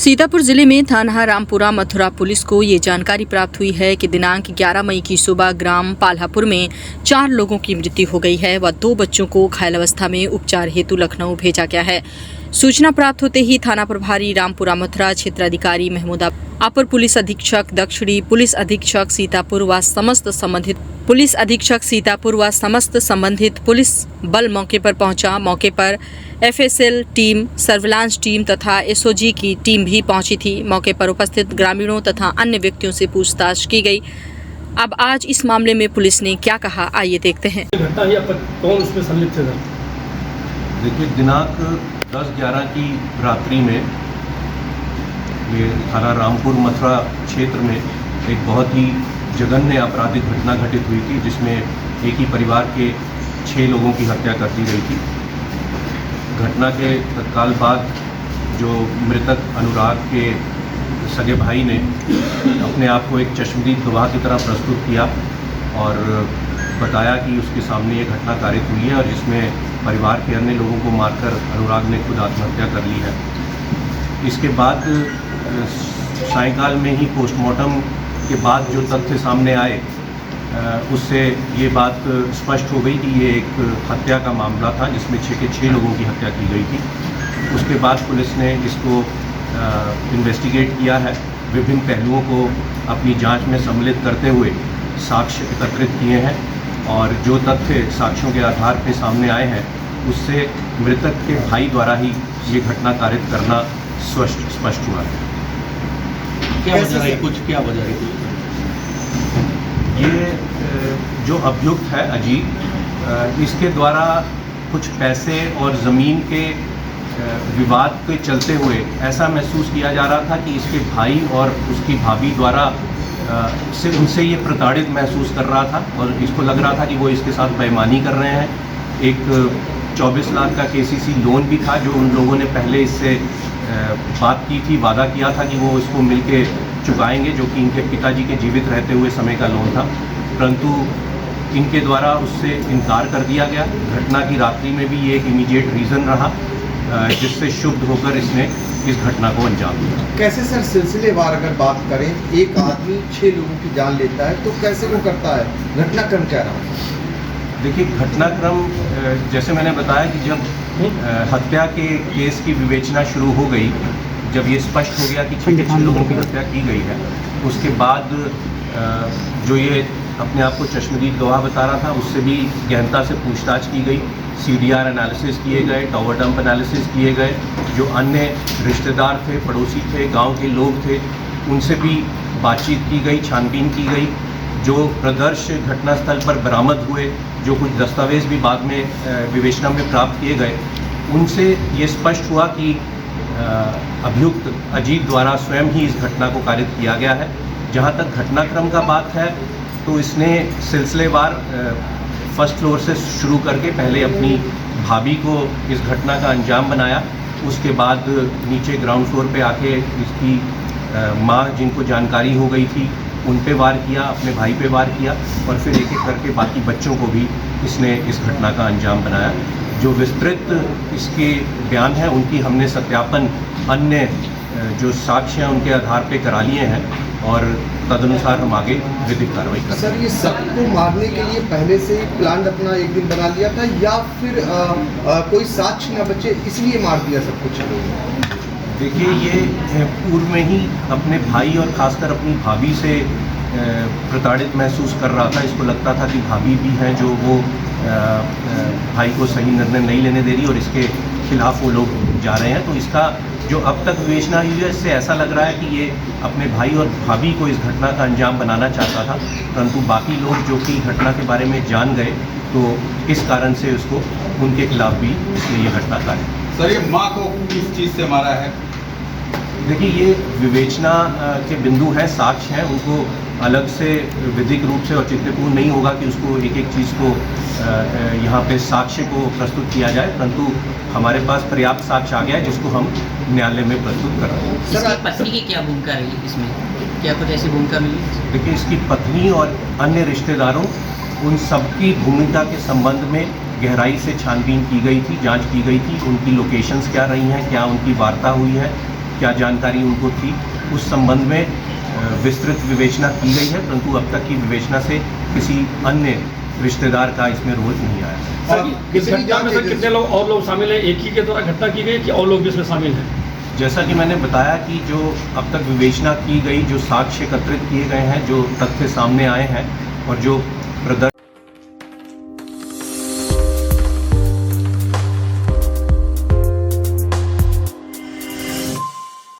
सीतापुर जिले में थाना रामपुरा मथुरा पुलिस को ये जानकारी प्राप्त हुई है कि दिनांक 11 मई की सुबह ग्राम पाल्हापुर में 4 लोगों की मृत्यु हो गई है व 2 बच्चों को घायल अवस्था में उपचार हेतु लखनऊ भेजा गया है। सूचना प्राप्त होते ही थाना प्रभारी रामपुरा मथुरा क्षेत्राधिकारी महमूदा, अपर पुलिस अधीक्षक दक्षिणी, पुलिस अधीक्षक सीतापुर व समस्त संबंधित पुलिस बल मौके पर पहुंचा। मौके पर एफएसएल टीम, सर्विलांस टीम तथा एसओजी की टीम भी पहुंची थी। मौके पर उपस्थित ग्रामीणों तथा अन्य व्यक्तियों से पूछताछ की गई। अब आज इस मामले में पुलिस ने क्या कहा, आइए देखते हैं। घटना ही अब तक कौन उसमें संलिप्त है? देखिए, दिनांक 10-11 की रात्रि में ये थाना रामपुर मथुरा क्षेत्र में एक बहुत ही जघन्य आपराधिक घटना घटित हुई थी, जिसमें एक ही परिवार के 6 लोगों की हत्या कर दी गई थी। घटना के तत्काल बाद जो मृतक अनुराग के सगे भाई ने अपने आप को एक चश्मदीद गवाह की तरह प्रस्तुत किया और बताया कि उसके सामने ये घटना कारित हुई है और जिसमें परिवार के अन्य लोगों को मारकर अनुराग ने खुद आत्महत्या कर ली है। इसके बाद सायंकाल में ही पोस्टमार्टम के बाद जो तथ्य सामने आए, उससे ये बात स्पष्ट हो गई कि ये एक हत्या का मामला था जिसमें 6 के 6 लोगों की हत्या की गई थी। उसके बाद पुलिस ने इसको इन्वेस्टिगेट किया है, विभिन्न पहलुओं को अपनी जांच में सम्मिलित करते हुए साक्ष्य एकत्रित किए हैं और जो तथ्य साक्ष्यों के आधार पर सामने आए हैं उससे मृतक के भाई द्वारा ही ये घटना कारित करना स्पष्ट हुआ है। क्या वजह है? ये जो अभियुक्त है अजीत, इसके द्वारा कुछ पैसे और ज़मीन के विवाद के चलते हुए ऐसा महसूस किया जा रहा था कि इसके भाई और उसकी भाभी द्वारा से उनसे ये प्रताड़ित महसूस कर रहा था और इसको लग रहा था कि वो इसके साथ बेईमानी कर रहे हैं। एक 24 लाख का केसीसी लोन भी था जो उन लोगों ने पहले इससे बात की थी, वादा किया था कि वो इसको मिलके चुकाएंगे, जो कि इनके पिताजी के जीवित रहते हुए समय का लोन था, परंतु इनके द्वारा उससे इनकार कर दिया गया। घटना की रात्रि में भी ये एक इमीडिएट रीज़न रहा जिससे शुद्ध होकर इसने इस घटना को अंजाम दिया। कैसे सर सिलसिलेवार अगर बात करें, एक आदमी 6 लोगों की जान लेता है तो कैसे वो करता है? घटनाक्रम क्या रहा? देखिए, घटनाक्रम जैसे मैंने बताया कि जब हत्या के केस की विवेचना शुरू हो गई, जब ये स्पष्ट हो गया कि 6 लोगों की हत्या की गई है, उसके बाद जो ये अपने आप को चश्मदीद गवाह बता रहा था उससे भी गहनता से पूछताछ की गई। CDR एनालिसिस किए गए, टॉवर डंप एनालिसिस किए गए। जो अन्य रिश्तेदार थे, पड़ोसी थे, गांव के लोग थे, उनसे भी बातचीत की गई, छानबीन की गई। जो प्रदर्श घटनास्थल पर बरामद हुए, जो कुछ दस्तावेज भी बाद में विवेचना में प्राप्त किए गए, उनसे ये स्पष्ट हुआ कि अभियुक्त अजीत द्वारा स्वयं ही इस घटना को कारित किया गया है। जहाँ तक घटनाक्रम का बात है तो इसने सिलसिलेवार फर्स्ट फ्लोर से शुरू करके पहले अपनी भाभी को इस घटना का अंजाम बनाया, उसके बाद नीचे ग्राउंड फ्लोर पे आके इसकी माँ जिनको जानकारी हो गई थी उन पे वार किया, अपने भाई पे वार किया और फिर एक एक करके बाकी बच्चों को भी इसने इस घटना का अंजाम बनाया। जो विस्तृत इसके बयान हैं उनकी हमने सत्यापन अन्य जो साक्ष्य हैं उनके आधार पे करा लिए हैं और तदनुसार हम आगे विधिक कार्रवाई करेंगे। सर, ये सबको मारने के लिए पहले से ही प्लान अपना एक दिन बना लिया था या फिर कोई साक्ष्य न बचे इसलिए मार दिया सब कुछ? देखिए, ये पूर्व में ही अपने भाई और ख़ासकर अपनी भाभी से प्रताड़ित महसूस कर रहा था। इसको लगता था कि भाभी भी हैं जो वो भाई को सही निर्णय नहीं लेने दे रही और इसके खिलाफ वो लोग जा रहे हैं। तो इसका जो अब तक विवेचना हुई है, इससे ऐसा लग रहा है कि ये अपने भाई और भाभी को इस घटना का अंजाम बनाना चाहता था, परंतु बाकी लोग जो कि घटना के बारे में जान गए तो इस कारण से उसको उनके खिलाफ भी इसने ये घटना कारित। सर, ये माँ को किस चीज़ से मारा है? देखिए, ये विवेचना के बिंदु हैं, साक्ष्य हैं, उनको अलग से विधिक रूप से औचित्यपूर्ण नहीं होगा कि उसको एक एक चीज़ को यहाँ पे साक्ष्य को प्रस्तुत किया जाए, परंतु हमारे पास पर्याप्त साक्ष्य आ गया है जिसको हम न्यायालय में प्रस्तुत कर रहे हैं। इसकी पत्नी की क्या भूमिका रही इसमें? क्या कुछ ऐसी भूमिका मिली? देखिए, इसकी पत्नी और अन्य रिश्तेदारों, उन सबकी भूमिका के संबंध में गहराई से छानबीन की गई थी, जांच की गई थी। उनकी लोकेशंस क्या रही हैं, क्या उनकी वार्ता हुई है, क्या जानकारी उनको थी, उस संबंध में विस्तृत विवेचना की गई है, परंतु अब तक की विवेचना से किसी अन्य रिश्तेदार का इसमें रोल नहीं आया। सर, इस घटना में सर कितने लोग और लोग शामिल हैं? एक ही के द्वारा घटना की गई कि और लोग भी इसमें शामिल हैं? जैसा कि मैंने बताया कि जो अब तक विवेचना की गई, जो साक्ष्य एकत्रित किए गए हैं, जो तथ्य सामने आए हैं और जो प्रदर्शन